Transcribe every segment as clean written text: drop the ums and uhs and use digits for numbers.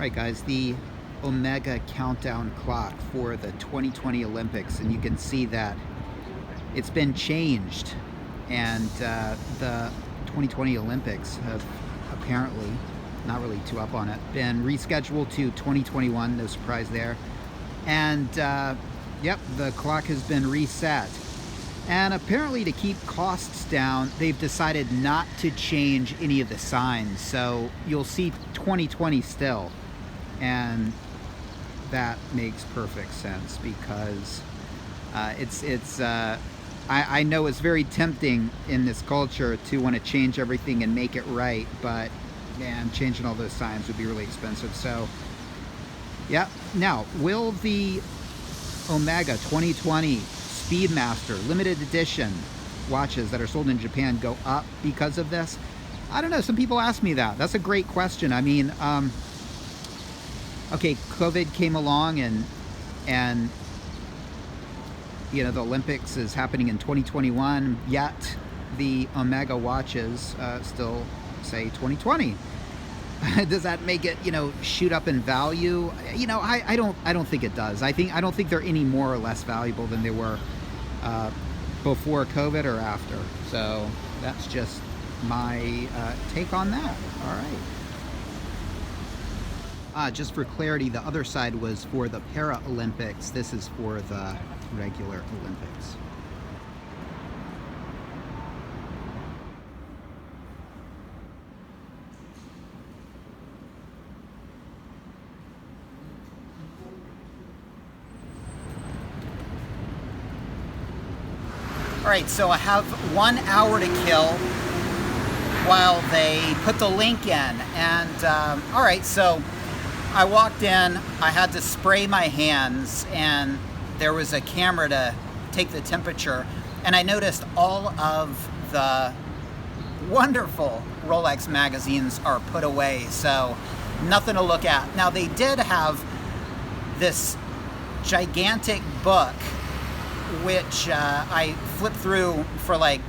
Alright guys, the Omega countdown clock for the 2020 Olympics, and you can see that it's been changed, and the 2020 Olympics have apparently, not really too up on it, been rescheduled to 2021, no surprise there. And yep, the clock has been reset. And apparently, to keep costs down, they've decided not to change any of the signs. So you'll see 2020 still. And that makes perfect sense because I know it's very tempting in this culture to want to change everything and make it right, but man, changing all those signs would be really expensive. So yeah. Now, will the Omega 2020 Speedmaster limited edition watches that are sold in Japan go up because of this? I don't know. Some people ask me that. That's a great question. I mean, okay, COVID came along and you know, the Olympics is happening in 2021, yet the Omega watches still say 2020. Does that make it, you know, shoot up in value? You know, I don't think it does. I don't think they're any more or less valuable than they were before COVID or after. So that's just my take on that. All right. Just for clarity, the other side was for the Para-Olympics. This is for the regular Olympics. All right, so I have 1 hour to kill while they put the link in. And all right, so I walked in, I had to spray my hands, and there was a camera to take the temperature. And I noticed all of the wonderful Rolex magazines are put away, so nothing to look at. Now, they did have this gigantic book which I flipped through for like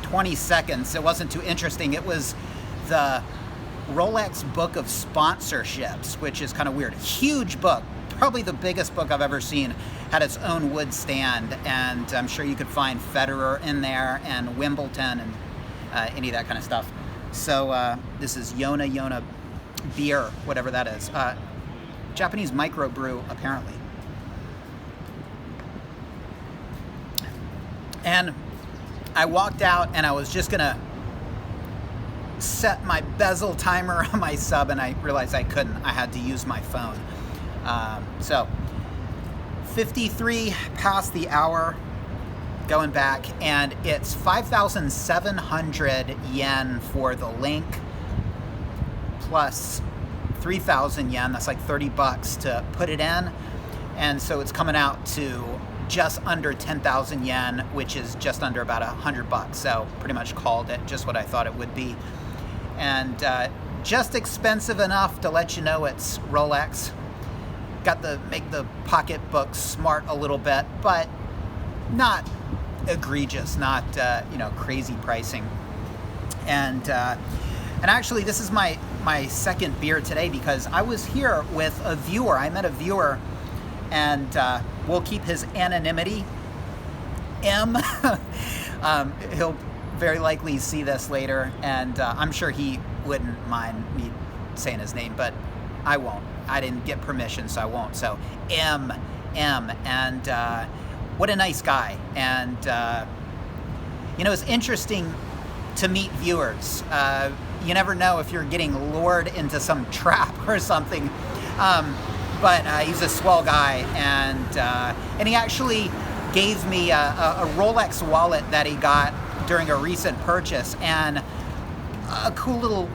20 seconds. It wasn't too interesting. It was the Rolex Book of Sponsorships, which is kind of weird. Huge book, probably the biggest book I've ever seen. Had its own wood stand, and I'm sure you could find Federer in there and Wimbledon and any of that kind of stuff. So this is Yona beer, whatever that is. Japanese microbrew, apparently. And I walked out and I was just gonna set my bezel timer on my sub, and I realized I couldn't. I had to use my phone. So 53 past the hour, going back, and it's 5,700 yen for the link, plus 3,000 yen. That's like 30 bucks to put it in. And so it's coming out to just under 10,000 yen, which is just under about 100 bucks. So pretty much called it, just what I thought it would be. And just expensive enough to let you know it's Rolex. Got to make the pocketbook smart a little bit, but not egregious, not you know, crazy pricing. And actually, this is my second beer today because I was here with a viewer. I met a viewer, and we'll keep his anonymity. M. He'll very likely see this later, and I'm sure he wouldn't mind me saying his name, but I won't. I didn't get permission, so I won't. So M, and what a nice guy. And you know, it's interesting to meet viewers. You never know if you're getting lured into some trap or something. But he's a swell guy, and he actually gave me a Rolex wallet that he got during a recent purchase, and a cool little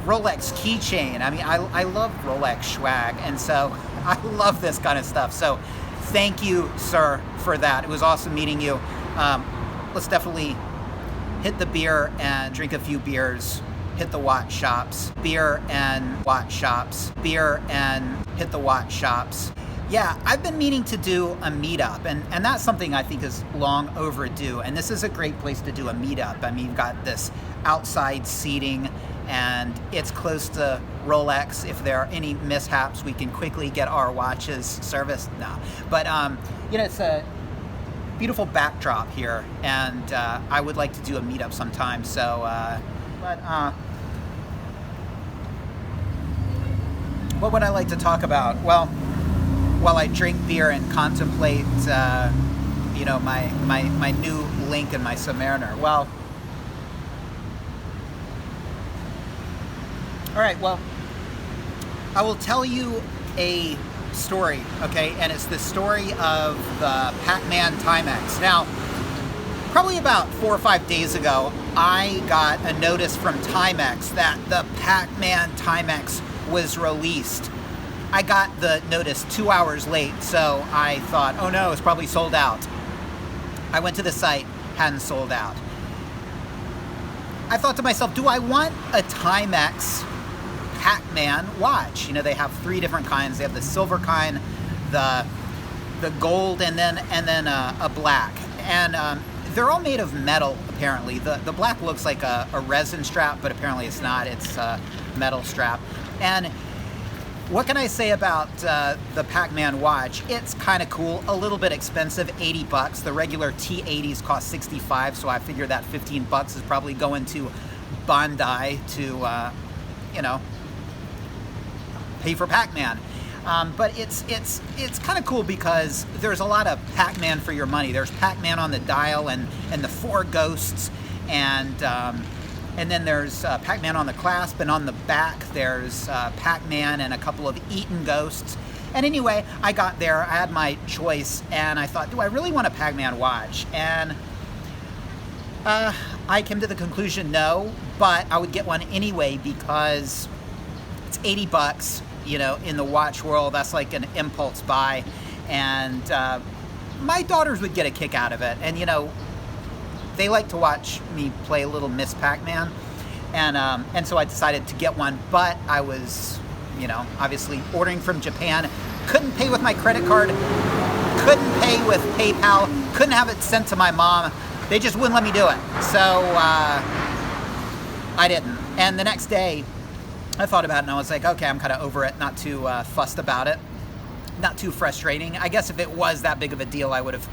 Rolex keychain. I mean, I love Rolex swag, and so I love this kind of stuff. So thank you, sir, for that. It was awesome meeting you. Let's definitely hit the beer and drink a few beers. Hit the watch shops. Beer and watch shops. Beer and hit the watch shops. Yeah, I've been meaning to do a meetup, and that's something I think is long overdue. And this is a great place to do a meetup. I mean, you've got this outside seating, and it's close to Rolex. If there are any mishaps, we can quickly get our watches serviced. No, but you know, it's a beautiful backdrop here, and I would like to do a meetup sometime. So, what would I like to talk about? Well, while I drink beer and contemplate, you know, my new link in my Submariner. Well, all right. Well, I will tell you a story, okay? And it's the story of the Pac-Man Timex. Now, probably about 4 or 5 days ago, I got a notice from Timex that the Pac-Man Timex was released. I got the notice 2 hours late, so I thought, oh no, it's probably sold out. I went to the site, hadn't sold out. I thought to myself, do I want a Timex Pac-Man watch? You know, they have 3 different kinds. They have the silver kind, the gold, and then a black. And they're all made of metal, apparently. The black looks like a resin strap, but apparently it's not. It's a metal strap. And what can I say about the Pac-Man watch? It's kind of cool, a little bit expensive, $80. The regular T80s cost $65, so I figure that $15 is probably going to Bondi to, you know, pay for Pac-Man. But it's kind of cool because there's a lot of Pac-Man for your money. There's Pac-Man on the dial and the 4 ghosts, and then there's Pac-Man on the clasp, and on the back there's Pac-Man and a couple of Eaten ghosts. And anyway, I got there, I had my choice, and I thought, do I really want a Pac-Man watch? And I came to the conclusion, no, but I would get one anyway because it's $80. You know, in the watch world, that's like an impulse buy, and my daughters would get a kick out of it. And you know, they like to watch me play a little Miss Pac-Man, and so I decided to get one. But I was, you know, obviously ordering from Japan, couldn't pay with my credit card, couldn't pay with PayPal, couldn't have it sent to my mom. They just wouldn't let me do it, so I didn't. And the next day, I thought about it and I was like, okay, I'm kind of over it, not too fussed about it, not too frustrating. I guess if it was that big of a deal, I would have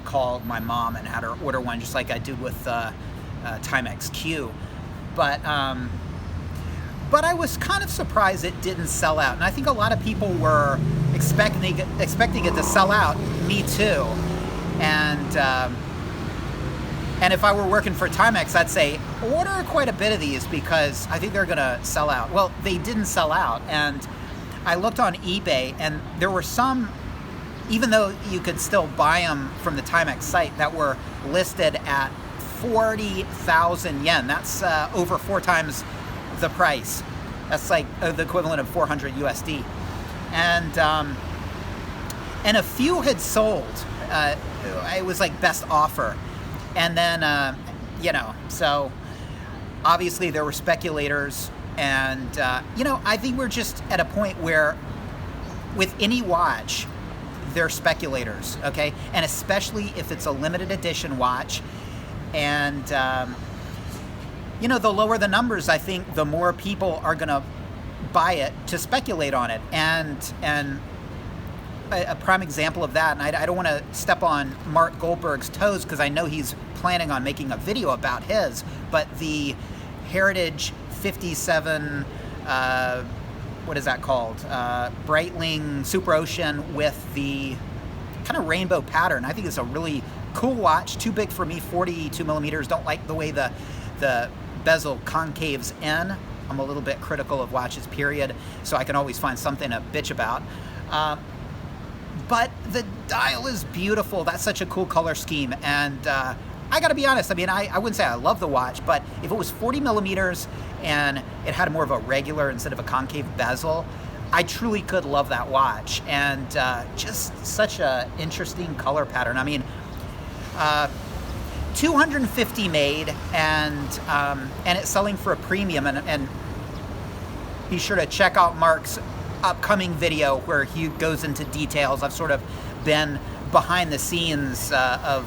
called my mom and had her order one, just like I did with Timex Q. But I was kind of surprised it didn't sell out, and I think a lot of people were expecting it to sell out. Me too. And if I were working for Timex, I'd say, order quite a bit of these because I think they're going to sell out. Well, they didn't sell out, and I looked on eBay, and there were some, even though you could still buy them from the Timex site, that were listed at 40,000 yen. That's over 4 times the price. That's like the equivalent of 400 USD. And a few had sold. It was like best offer. And then, you know, so obviously there were speculators, and, you know, I think we're just at a point where with any watch, they're speculators, okay? And especially if it's a limited edition watch, and, you know, the lower the numbers, I think the more people are going to buy it to speculate on it. And a prime example of that, and I don't want to step on Mark Goldberg's toes because I know he's planning on making a video about his, but the Heritage 57, what is that called? Breitling Super Ocean with the kind of rainbow pattern. I think it's a really cool watch, too big for me, 42 millimeters. Don't like the way the bezel concaves in. I'm a little bit critical of watches, period, so I can always find something to bitch about. But the dial is beautiful. That's such a cool color scheme. And I gotta be honest, I mean, I wouldn't say I love the watch, but if it was 40 millimeters and it had more of a regular instead of a concave bezel, I truly could love that watch. And just such a interesting color pattern. I mean, 250 made, and it's selling for a premium. And be sure to check out Mark's upcoming video where he goes into details. I've sort of been behind the scenes of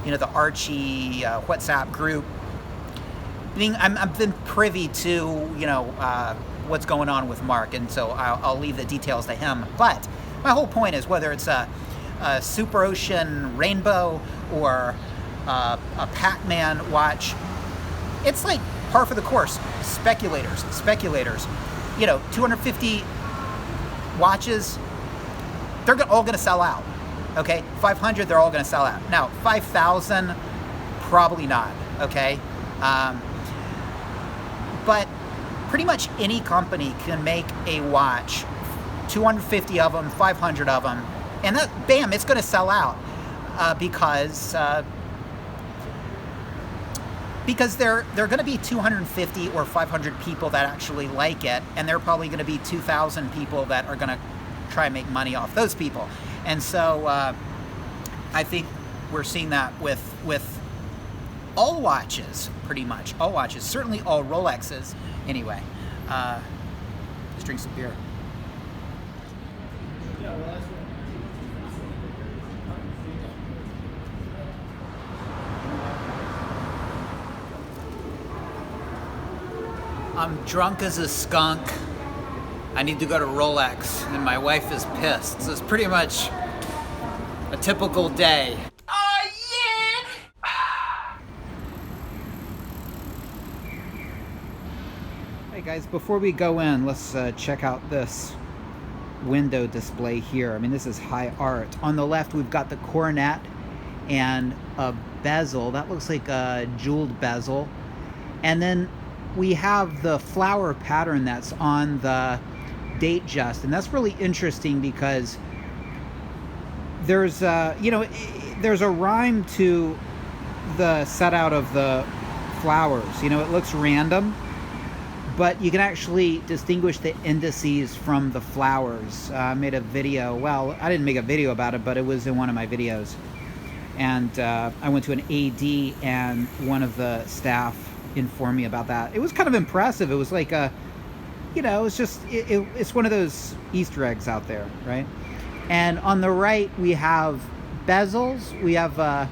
you know, the Archie WhatsApp group. I've been privy to, you know, what's going on with Mark, and so I'll leave the details to him. But my whole point is, whether it's a Super Ocean Rainbow or a Pac-Man watch, it's like par for the course. Speculators, you know, 250 watches, they're all going to sell out. Okay, 500, they're all going to sell out. Now, 5,000, probably not. Okay, but pretty much any company can make a watch, 250 of them, 500 of them, and that, bam, it's going to sell out because there are going to be 250 or 500 people that actually like it, and there are probably going to be 2,000 people that are going to try and make money off those people. And so I think we're seeing that with all watches, pretty much all watches, certainly all Rolexes. Anyway, let's drink some beer. I'm drunk as a skunk. I need to go to Rolex, and my wife is pissed. So it's pretty much a typical day. Oh, yeah! Hey guys, before we go in, let's check out this window display here. I mean, this is high art. On the left, we've got the coronet and a bezel. That looks like a jeweled bezel. And then we have the flower pattern that's on the date just, and that's really interesting because there's you know, there's a rhyme to the set out of the flowers. You know, it looks random, but you can actually distinguish the indices from the flowers. I made a video, well, I didn't make a video about it, but it was in one of my videos, and I went to an AD, and one of the staff informed me about that. It was kind of impressive. It was like a, you know, it's just it's one of those Easter eggs out there, right? And on the right we have bezels. We have well,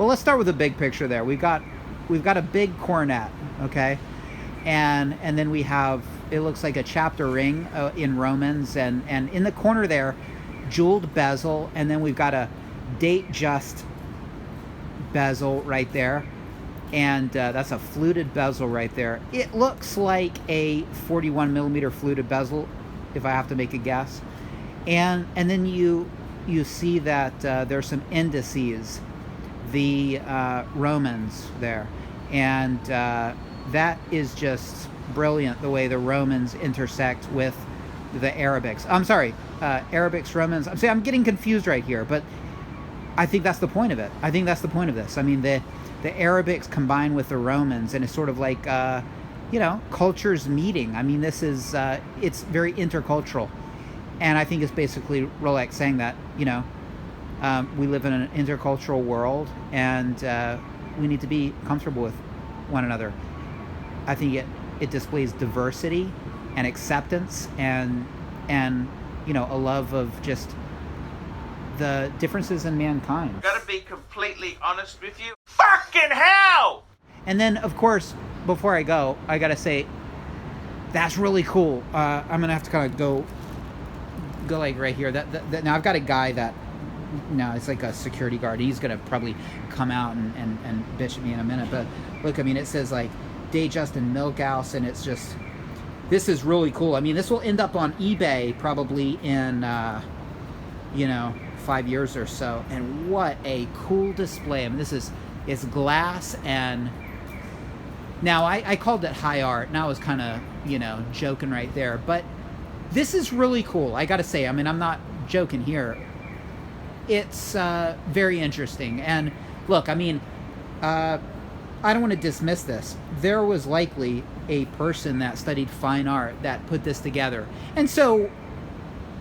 let's start with the big picture there. We've got a big coronet, okay, and then we have, it looks like a chapter ring in Romans, and in the corner there, jeweled bezel, and then we've got a date just bezel right there. And that's a fluted bezel right there. It looks like a 41 millimeter fluted bezel, if I have to make a guess. And then you see that there's some indices, the Romans there, and that is just brilliant, the way the Romans intersect with the Arabics. I'm sorry, Arabics, Romans. I'm getting confused right here, but I think that's the point of it. I think that's the point of this. I mean, the Arabics combine with the Romans, and it's sort of like, you know, cultures meeting. I mean, this is, it's very intercultural. And I think it's basically Rolex saying that, you know, we live in an intercultural world, and we need to be comfortable with one another. I think it displays diversity and acceptance and, you know, a love of just the differences in mankind. Gotta be completely honest with you. Fucking hell! And then, of course, before I go, I gotta say, that's really cool. I'm gonna have to kind of go like right here. That now I've got a guy that, now it's like a security guard. He's gonna probably come out and bitch at me in a minute. But look, I mean, it says like Day Justin Milk House, and it's just, this is really cool. I mean, this will end up on eBay probably in, you know, 5 years or so. And what a cool display. I mean, it's glass, and now I called it high art, and I was kind of, you know, joking right there, but this is really cool, I gotta say. I mean, I'm not joking here. It's very interesting. And look, I mean, I don't want to dismiss this. There was likely a person that studied fine art that put this together, and so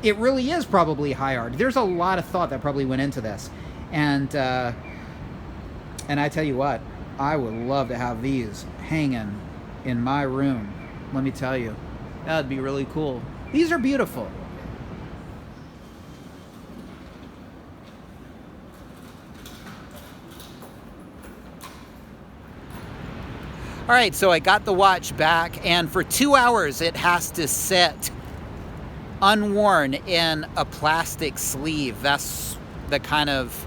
it really is probably high art. There's a lot of thought that probably went into this. And I tell you what, I would love to have these hanging in my room. Let me tell you, that would be really cool. These are beautiful. All right, so I got the watch back, and for 2 hours it has to sit unworn in a plastic sleeve. That's the kind of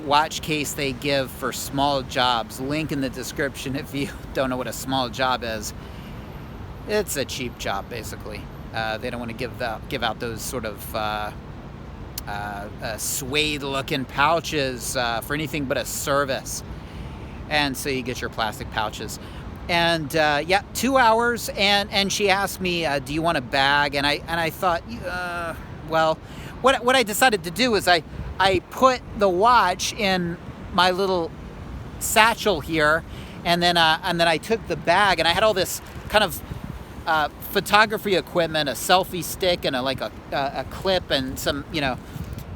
watch case they give for small jobs. Link in the description if you don't know what a small job is. It's a cheap job, basically. They don't want to give out those sort of suede-looking pouches for anything but a service. And so you get your plastic pouches. And yeah, 2 hours. And she asked me, "Do you want a bag?" And I thought, well, what I decided to do is I put the watch in my little satchel here, and then I took the bag, and I had all this kind of photography equipment, a selfie stick, and a clip, and some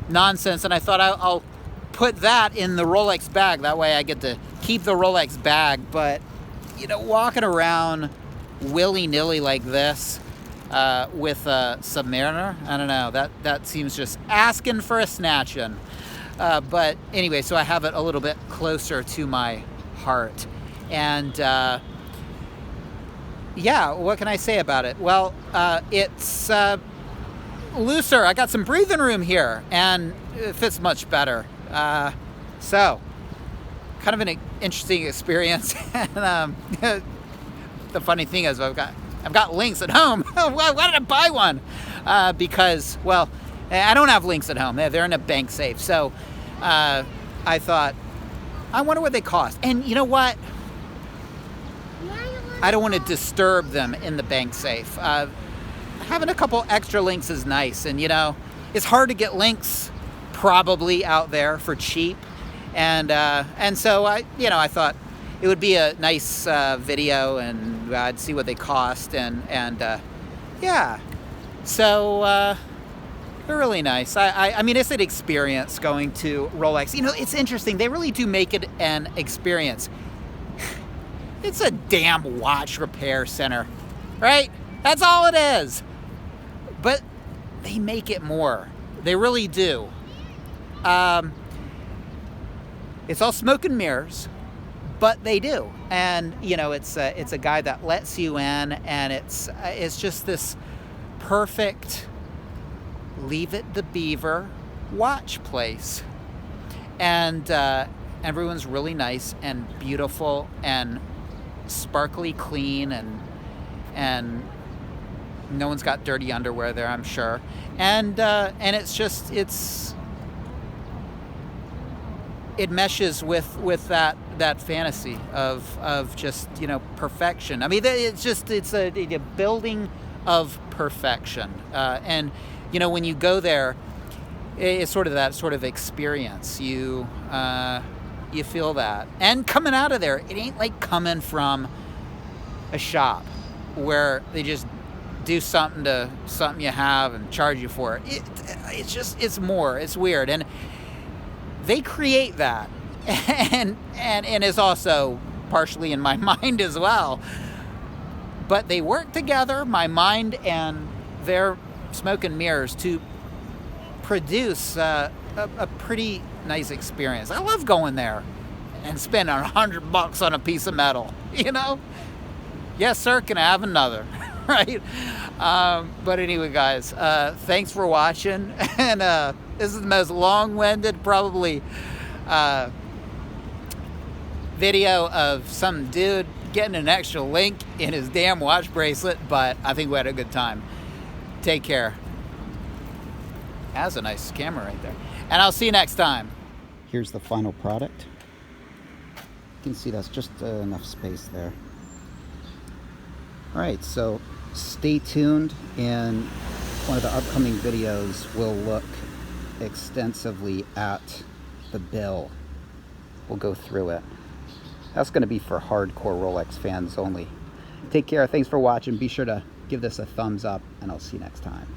nonsense. And I thought I'll put that in the Rolex bag. That way I get to keep the Rolex bag. But walking around willy-nilly like this with a Submariner, I don't know, that seems just asking for a snatch-in. But anyway, so I have it a little bit closer to my heart. And yeah, what can I say about it? Well, it's looser. I got some breathing room here, and it fits much better. So, kind of an interesting experience. And the funny thing is, I've got links at home. Why did I buy one? Because, well, I don't have links at home. They're in a bank safe. So I thought, I wonder what they cost. And you know what? I don't want to disturb them in the bank safe. Having a couple extra links is nice. And, it's hard to get links probably out there for cheap. And so I thought it would be a nice video, and I'd see what they cost, and yeah, so they're really nice. I mean, it's an experience going to Rolex. It's interesting. They really do make it an experience. It's a damn watch repair center, right? That's all it is. But they make it more. They really do. It's all smoke and mirrors, but they do. And it's a guy that lets you in, and it's just this perfect Leave It the Beaver watch place. And everyone's really nice and beautiful and sparkly clean, and no one's got dirty underwear there, I'm sure. And it meshes with that fantasy of just perfection. I mean, it's a building of perfection. And when you go there, it's sort of that sort of experience. You feel that. And coming out of there, it ain't like coming from a shop where they just do something to something you have and charge you for it. It's more. It's weird. And they create that, and it's also partially in my mind as well. But they work together, my mind and their smoke and mirrors, to produce a pretty nice experience. I love going there and spending $100 on a piece of metal. Yes, sir. Can I have another? Right? But anyway, guys, thanks for watching, and this is the most long-winded, probably, video of some dude getting an extra link in his damn watch bracelet, but I think we had a good time. Take care. That's a nice camera right there. And I'll see you next time. Here's the final product. You can see that's just enough space there. All right, so stay tuned. In one of the upcoming videos, we'll look extensively at the bill. We'll go through it. That's going to be for hardcore Rolex fans only. Take care. Thanks for watching. Be sure to give this a thumbs up, and I'll see you next time.